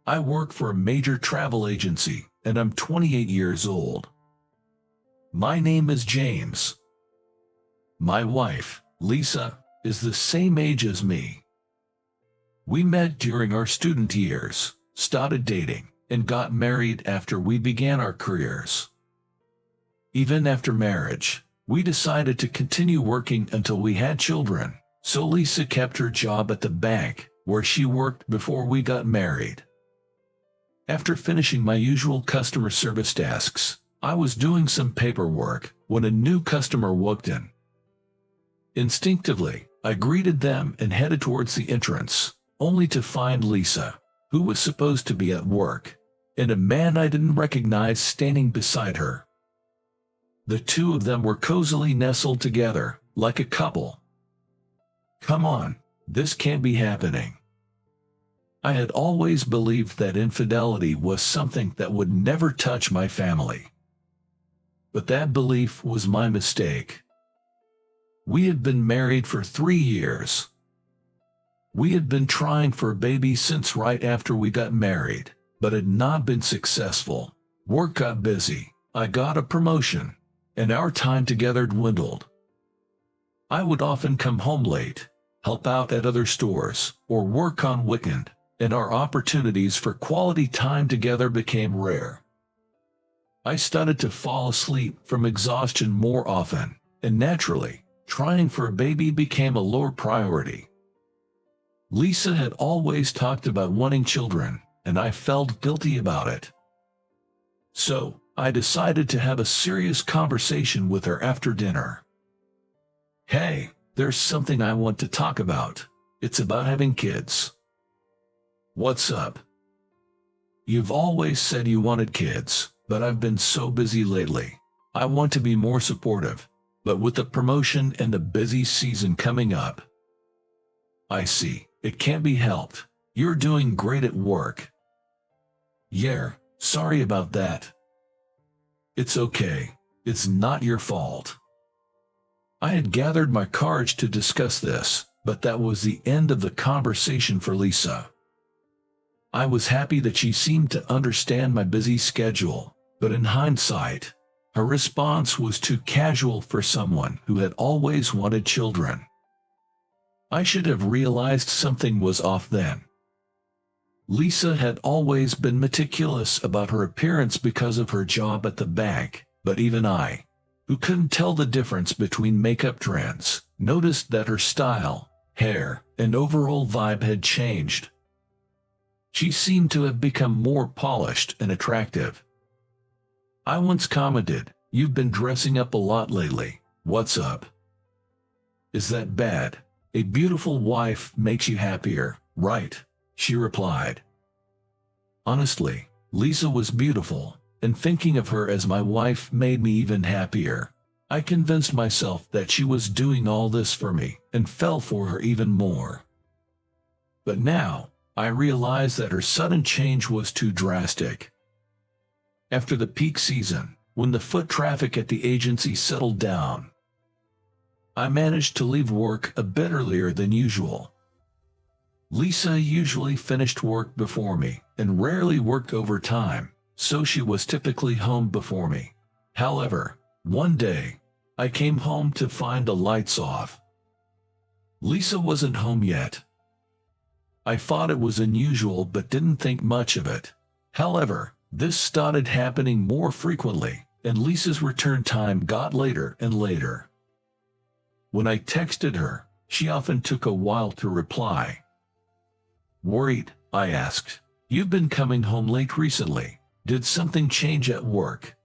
I work for a major travel agency, and I'm 28 years old. My name is James. My wife, Lisa, is the same age as me. We met during our student years, started dating, and got married after we began our careers. Even after marriage, we decided to continue working until we had children, so Lisa kept her job at the bank, where she worked before we got married. After finishing my usual customer service tasks, I was doing some paperwork when a new customer walked in. Instinctively, I greeted them and headed towards the entrance, only to find Lisa, who was supposed to be at work, and a man I didn't recognize standing beside her. The two of them were cozily nestled together, like a couple. Come on, this can't be happening. I had always believed that infidelity was something that would never touch my family. But that belief was my mistake. We had been married for 3 years. We had been trying for a baby since right after we got married, but had not been successful. Work got busy, I got a promotion, and our time together dwindled. I would often come home late, help out at other stores, or work on weekend, and our opportunities for quality time together became rare. I started to fall asleep from exhaustion more often, and naturally, trying for a baby became a lower priority. Lisa had always talked about wanting children, and I felt guilty about it. So, I decided to have a serious conversation with her after dinner. Hey, there's something I want to talk about. It's about having kids. What's up? You've always said you wanted kids, but I've been so busy lately. I want to be more supportive, but with the promotion and the busy season coming up. I see, it can't be helped. You're doing great at work. Yeah, sorry about that. It's okay, it's not your fault. I had gathered my courage to discuss this, but that was the end of the conversation for Lisa. I was happy that she seemed to understand my busy schedule, but in hindsight, her response was too casual for someone who had always wanted children. I should have realized something was off then. Lisa had always been meticulous about her appearance because of her job at the bank, but even I, who couldn't tell the difference between makeup trends, noticed that her style, hair, and overall vibe had changed. She seemed to have become more polished and attractive. I once commented, "You've been dressing up a lot lately. What's up?" "Is that bad? A beautiful wife makes you happier, right?" she replied. Honestly, Lisa was beautiful, and thinking of her as my wife made me even happier. I convinced myself that she was doing all this for me, and fell for her even more. But now, I realized that her sudden change was too drastic. After the peak season, when the foot traffic at the agency settled down, I managed to leave work a bit earlier than usual. Lisa usually finished work before me, and rarely worked overtime, so she was typically home before me. However, one day, I came home to find the lights off. Lisa wasn't home yet. I thought it was unusual but didn't think much of it. However, this started happening more frequently, and Lisa's return time got later and later. When I texted her, she often took a while to reply. "Worried?" I asked. "You've been coming home late recently. Did something change at work?"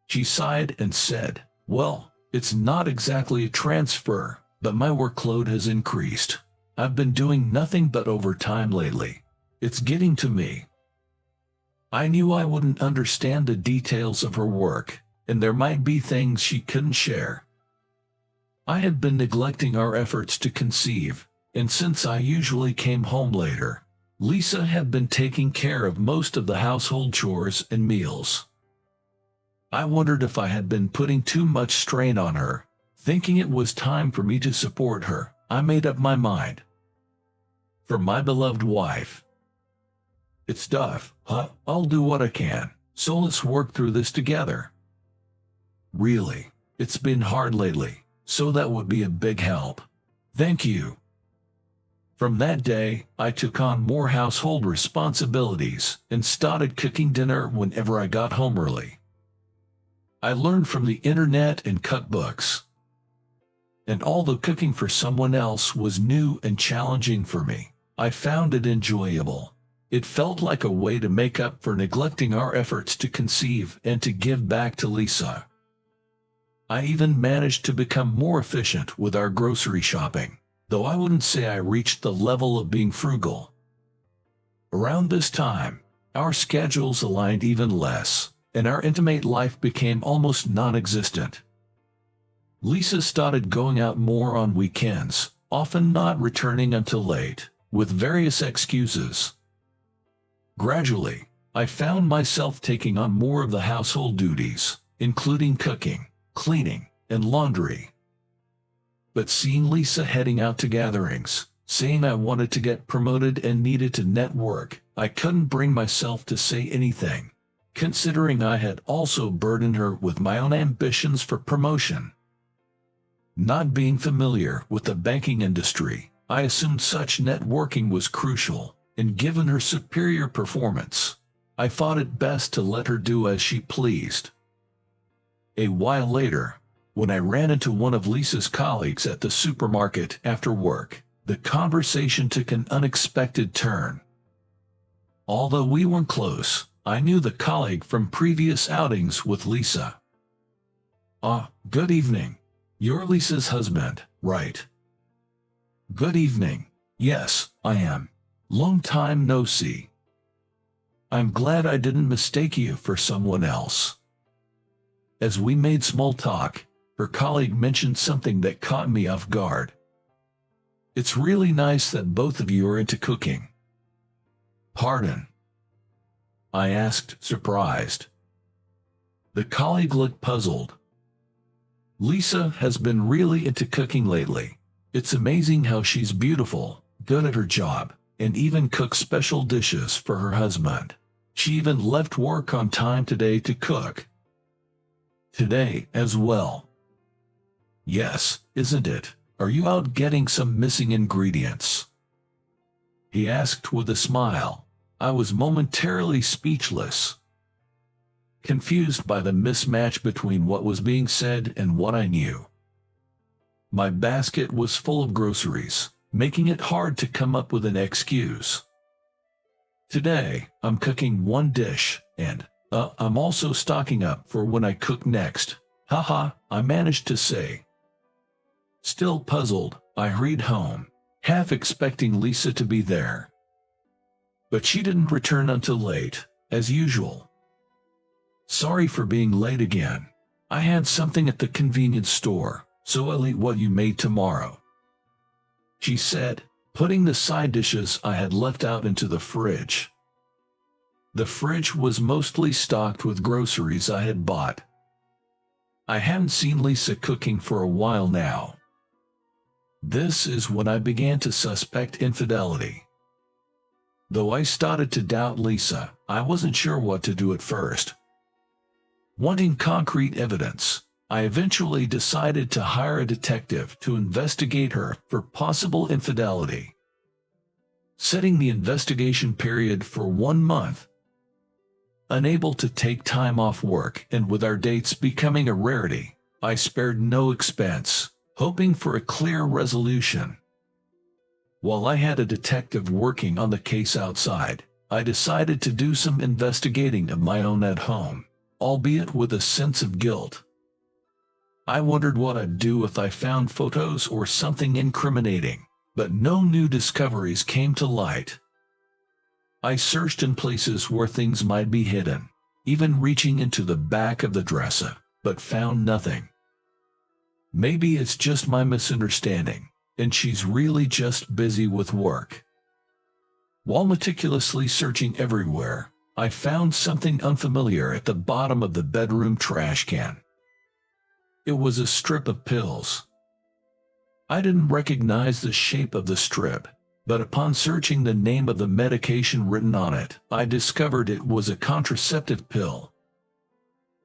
She sighed and said, "Well, it's not exactly a transfer, but my workload has increased. I've been doing nothing but overtime lately. It's getting to me." I knew I wouldn't understand the details of her work, and there might be things she couldn't share. I had been neglecting our efforts to conceive, and since I usually came home later, Lisa had been taking care of most of the household chores and meals. I wondered if I had been putting too much strain on her. Thinking it was time for me to support her, I made up my mind. For my beloved wife. It's tough, huh? I'll do what I can, so let's work through this together. Really, it's been hard lately, so that would be a big help. Thank you. From that day, I took on more household responsibilities and started cooking dinner whenever I got home early. I learned from the internet and cookbooks. And although cooking for someone else was new and challenging for me, I found it enjoyable. It felt like a way to make up for neglecting our efforts to conceive and to give back to Lisa. I even managed to become more efficient with our grocery shopping, though I wouldn't say I reached the level of being frugal. Around this time, our schedules aligned even less, and our intimate life became almost non-existent. Lisa started going out more on weekends, often not returning until late, with various excuses. Gradually, I found myself taking on more of the household duties, including cooking, cleaning, and laundry. But seeing Lisa heading out to gatherings, saying I wanted to get promoted and needed to network, I couldn't bring myself to say anything, considering I had also burdened her with my own ambitions for promotion. Not being familiar with the banking industry, I assumed such networking was crucial, and given her superior performance, I thought it best to let her do as she pleased. A while later, when I ran into one of Lisa's colleagues at the supermarket after work, the conversation took an unexpected turn. Although we weren't close, I knew the colleague from previous outings with Lisa. Good evening. You're Lisa's husband, right? Good evening. Yes, I am. Long time no see. I'm glad I didn't mistake you for someone else. As we made small talk, her colleague mentioned something that caught me off guard. It's really nice that both of you are into cooking. Pardon? I asked, surprised. The colleague looked puzzled. Lisa has been really into cooking lately. It's amazing how she's beautiful, good at her job, and even cooks special dishes for her husband. She even left work on time today to cook. Today as well. Yes, isn't it? Are you out getting some missing ingredients? He asked with a smile. I was momentarily speechless, confused by the mismatch between what was being said and what I knew. My basket was full of groceries, making it hard to come up with an excuse. Today, I'm cooking one dish, and I'm also stocking up for when I cook next. Haha, I managed to say. Still puzzled, I hurried home, half expecting Lisa to be there. But she didn't return until late, as usual. Sorry for being late again. I had something at the convenience store, so I'll eat what you made tomorrow, she said, putting the side dishes I had left out into the fridge. The fridge was mostly stocked with groceries I had bought. I hadn't seen Lisa cooking for a while now. This is when I began to suspect infidelity. Though I started to doubt Lisa, I wasn't sure what to do at first. Wanting concrete evidence, I eventually decided to hire a detective to investigate her for possible infidelity. Setting the investigation period for 1 month. Unable to take time off work and with our dates becoming a rarity, I spared no expense, hoping for a clear resolution. While I had a detective working on the case outside, I decided to do some investigating of my own at home, albeit with a sense of guilt. I wondered what I'd do if I found photos or something incriminating, but no new discoveries came to light. I searched in places where things might be hidden, even reaching into the back of the dresser, but found nothing. Maybe it's just my misunderstanding, and she's really just busy with work. While meticulously searching everywhere, I found something unfamiliar at the bottom of the bedroom trash can. It was a strip of pills. I didn't recognize the shape of the strip, but upon searching the name of the medication written on it, I discovered it was a contraceptive pill.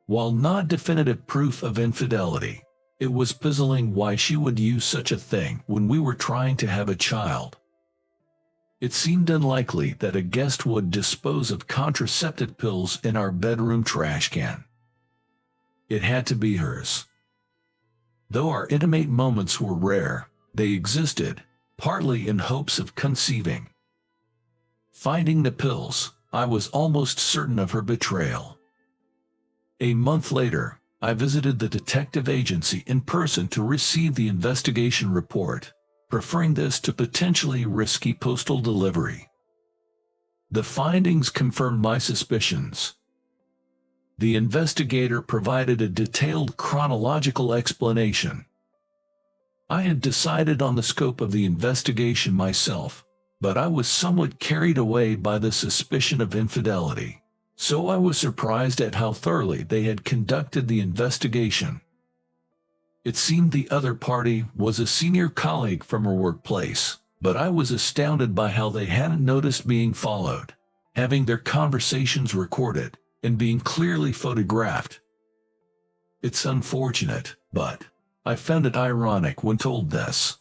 While not definitive proof of infidelity, it was puzzling why she would use such a thing when we were trying to have a child. It seemed unlikely that a guest would dispose of contraceptive pills in our bedroom trash can. It had to be hers. Though our intimate moments were rare, they existed, partly in hopes of conceiving. Finding the pills, I was almost certain of her betrayal. A month later, I visited the detective agency in person to receive the investigation report, preferring this to potentially risky postal delivery. The findings confirmed my suspicions. The investigator provided a detailed chronological explanation. I had decided on the scope of the investigation myself, but I was somewhat carried away by the suspicion of infidelity, so I was surprised at how thoroughly they had conducted the investigation. It seemed the other party was a senior colleague from her workplace, but I was astounded by how they hadn't noticed being followed, having their conversations recorded, and being clearly photographed. It's unfortunate, but I found it ironic when told this.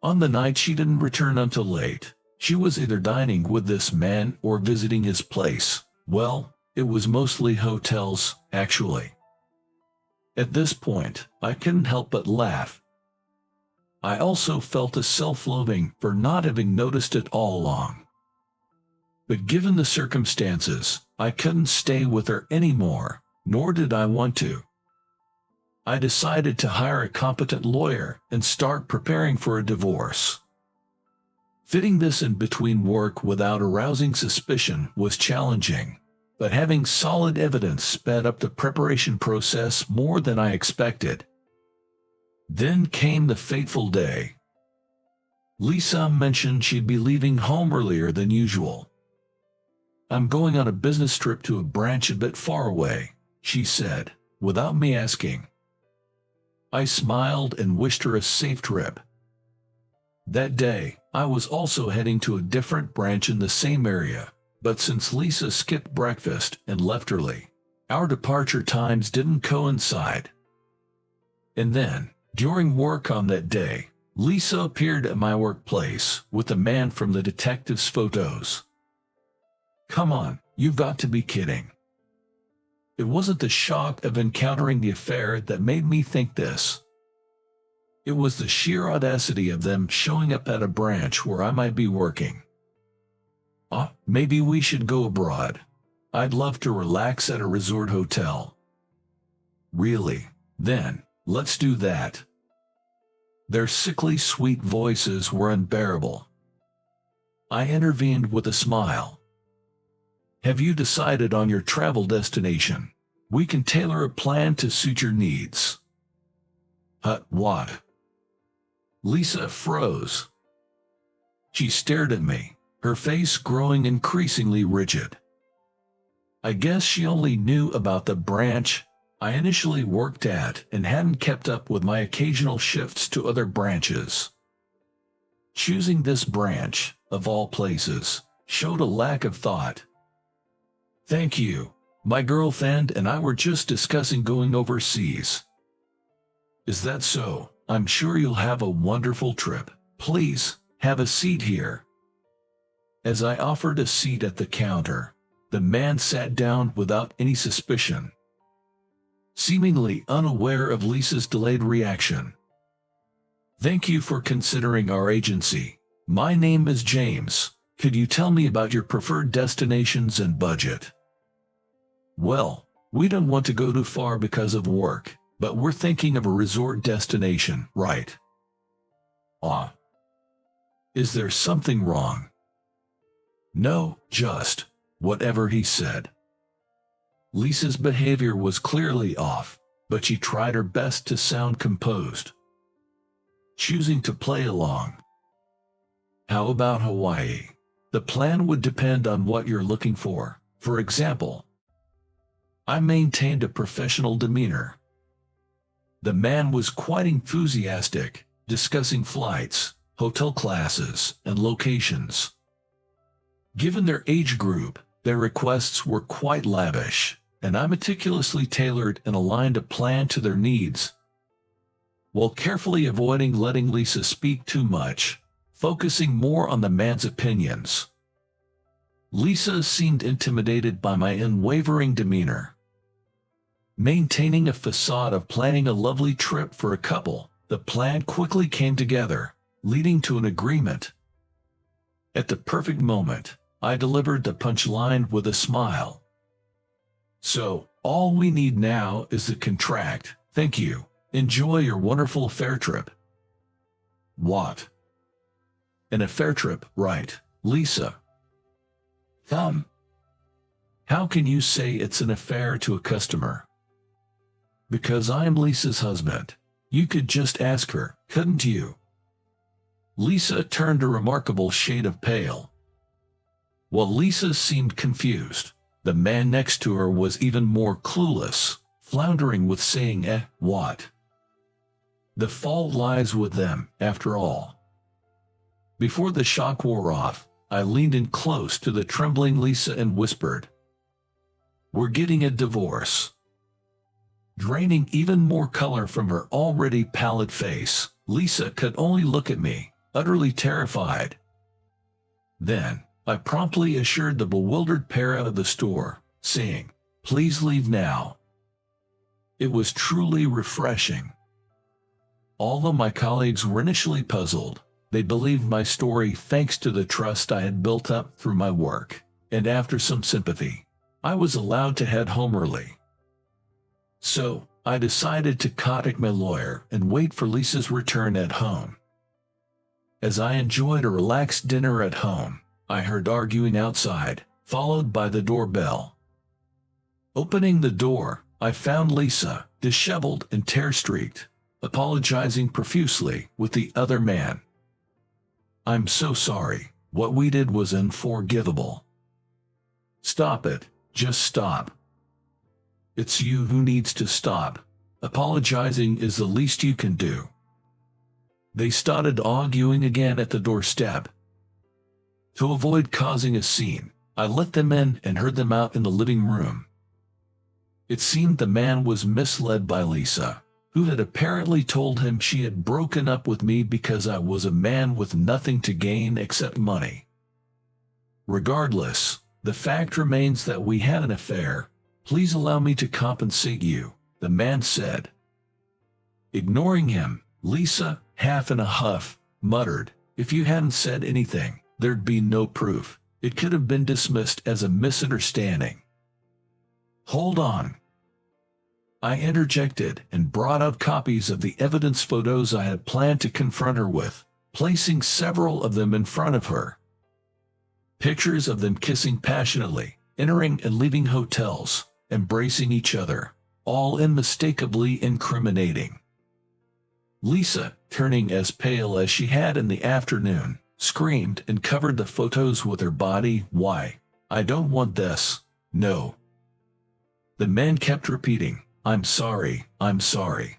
On the night she didn't return until late, she was either dining with this man or visiting his place. Well, it was mostly hotels, actually. At this point, I couldn't help but laugh. I also felt a self-loathing for not having noticed it all along. But given the circumstances, I couldn't stay with her anymore, nor did I want to. I decided to hire a competent lawyer and start preparing for a divorce. Fitting this in between work without arousing suspicion was challenging, but having solid evidence sped up the preparation process more than I expected. Then came the fateful day. Lisa mentioned she'd be leaving home earlier than usual. "I'm going on a business trip to a branch a bit far away," she said, without me asking. I smiled and wished her a safe trip. That day, I was also heading to a different branch in the same area, but since Lisa skipped breakfast and left early, our departure times didn't coincide. And then, during work on that day, Lisa appeared at my workplace with the man from the detective's photos. Come on, you've got to be kidding. It wasn't the shock of encountering the affair that made me think this. It was the sheer audacity of them showing up at a branch where I might be working. Maybe we should go abroad. I'd love to relax at a resort hotel. Really? Then, let's do that. Their sickly sweet voices were unbearable. I intervened with a smile. Have you decided on your travel destination? We can tailor a plan to suit your needs. What? Lisa froze. She stared at me, her face growing increasingly rigid. I guess she only knew about the branch I initially worked at and hadn't kept up with my occasional shifts to other branches. Choosing this branch, of all places, showed a lack of thought. Thank you. My girlfriend and I were just discussing going overseas. Is that so? I'm sure you'll have a wonderful trip. Please, have a seat here. As I offered a seat at the counter, the man sat down without any suspicion, seemingly unaware of Lisa's delayed reaction. Thank you for considering our agency. My name is James. Could you tell me about your preferred destinations and budget? Well, we don't want to go too far because of work, but we're thinking of a resort destination, right? Is there something wrong? No, just whatever he said. Lisa's behavior was clearly off, but she tried her best to sound composed, choosing to play along. How about Hawaii? The plan would depend on what you're looking for. For example, I maintained a professional demeanor. The man was quite enthusiastic, discussing flights, hotel classes, and locations. Given their age group, their requests were quite lavish, and I meticulously tailored and aligned a plan to their needs, while carefully avoiding letting Lisa speak too much, focusing more on the man's opinions. Lisa seemed intimidated by my unwavering demeanor. Maintaining a facade of planning a lovely trip for a couple, the plan quickly came together, leading to an agreement. At the perfect moment, I delivered the punchline with a smile. "So, all we need now is the contract. Thank you. Enjoy your wonderful affair trip." "What? An affair trip, right, Lisa?" "Come. How can you say it's an affair to a customer?" "Because I'm Lisa's husband. You could just ask her, couldn't you?" Lisa turned a remarkable shade of pale. While Lisa seemed confused, the man next to her was even more clueless, floundering with saying, what? The fault lies with them, after all. Before the shock wore off, I leaned in close to the trembling Lisa and whispered, "We're getting a divorce." Draining even more color from her already pallid face, Lisa could only look at me, utterly terrified. Then, I promptly assured the bewildered pair out of the store, saying, "Please leave now." It was truly refreshing. Although my colleagues were initially puzzled, they believed my story thanks to the trust I had built up through my work, and after some sympathy, I was allowed to head home early. So, I decided to contact my lawyer and wait for Lisa's return at home. As I enjoyed a relaxed dinner at home, I heard arguing outside, followed by the doorbell. Opening the door, I found Lisa, disheveled and tear-streaked, apologizing profusely with the other man. "I'm so sorry. What we did was unforgivable." "Stop it. Just stop. It's you who needs to stop. Apologizing is the least you can do." They started arguing again at the doorstep. To avoid causing a scene, I let them in and heard them out in the living room. It seemed the man was misled by Lisa, who had apparently told him she had broken up with me because I was a man with nothing to gain except money. "Regardless, the fact remains that we had an affair. Please allow me to compensate you," the man said. Ignoring him, Lisa, half in a huff, muttered, "If you hadn't said anything, there'd be no proof. It could have been dismissed as a misunderstanding." "Hold on." I interjected and brought out copies of the evidence photos I had planned to confront her with, placing several of them in front of her. Pictures of them kissing passionately, entering and leaving hotels, embracing each other, all unmistakably incriminating. Lisa, turning as pale as she had in the afternoon, screamed and covered the photos with her body. "Why? I don't want this. No." The man kept repeating, "I'm sorry, I'm sorry.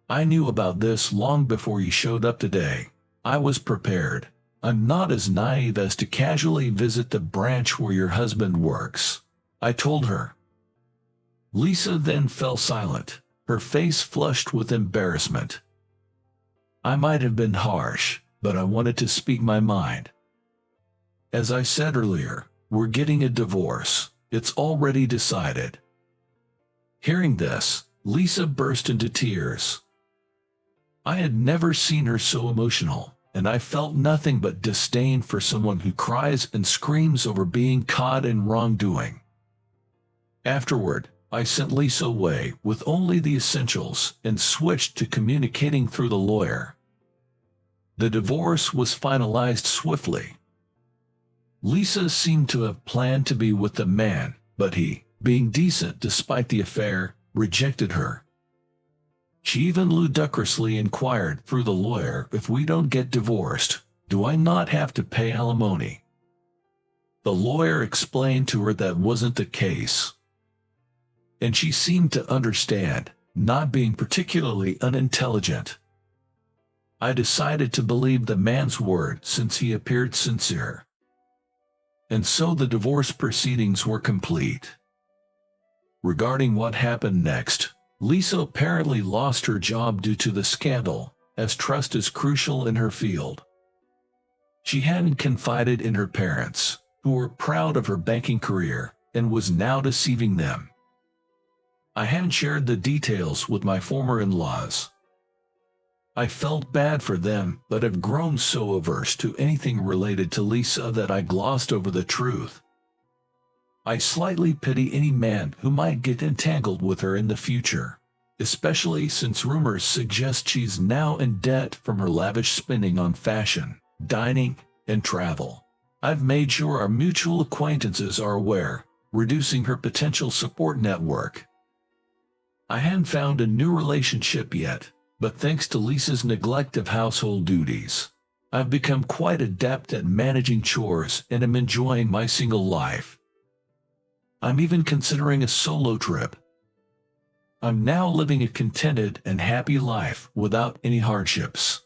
I knew about this long before you showed up today. I was prepared. I'm not as naive as to casually visit the branch where your husband works," I told her. Lisa then fell silent, her face flushed with embarrassment. I might have been harsh, but I wanted to speak my mind. "As I said earlier, we're getting a divorce. It's already decided." Hearing this, Lisa burst into tears. I had never seen her so emotional, and I felt nothing but disdain for someone who cries and screams over being caught in wrongdoing. Afterward, I sent Lisa away with only the essentials and switched to communicating through the lawyer. The divorce was finalized swiftly. Lisa seemed to have planned to be with the man, but he, being decent despite the affair, rejected her. She even ludicrously inquired through the lawyer, "If we don't get divorced, do I not have to pay alimony?" The lawyer explained to her that wasn't the case, and she seemed to understand, not being particularly unintelligent. I decided to believe the man's word since he appeared sincere. And so the divorce proceedings were complete. Regarding what happened next, Lisa apparently lost her job due to the scandal, as trust is crucial in her field. She hadn't confided in her parents, who were proud of her banking career, and was now deceiving them. I hadn't shared the details with my former in-laws. I felt bad for them, but have grown so averse to anything related to Lisa that I glossed over the truth. I slightly pity any man who might get entangled with her in the future, especially since rumors suggest she's now in debt from her lavish spending on fashion, dining, and travel. I've made sure our mutual acquaintances are aware, reducing her potential support network. I hadn't found a new relationship yet, but thanks to Lisa's neglect of household duties, I've become quite adept at managing chores and am enjoying my single life. I'm even considering a solo trip. I'm now living a contented and happy life without any hardships.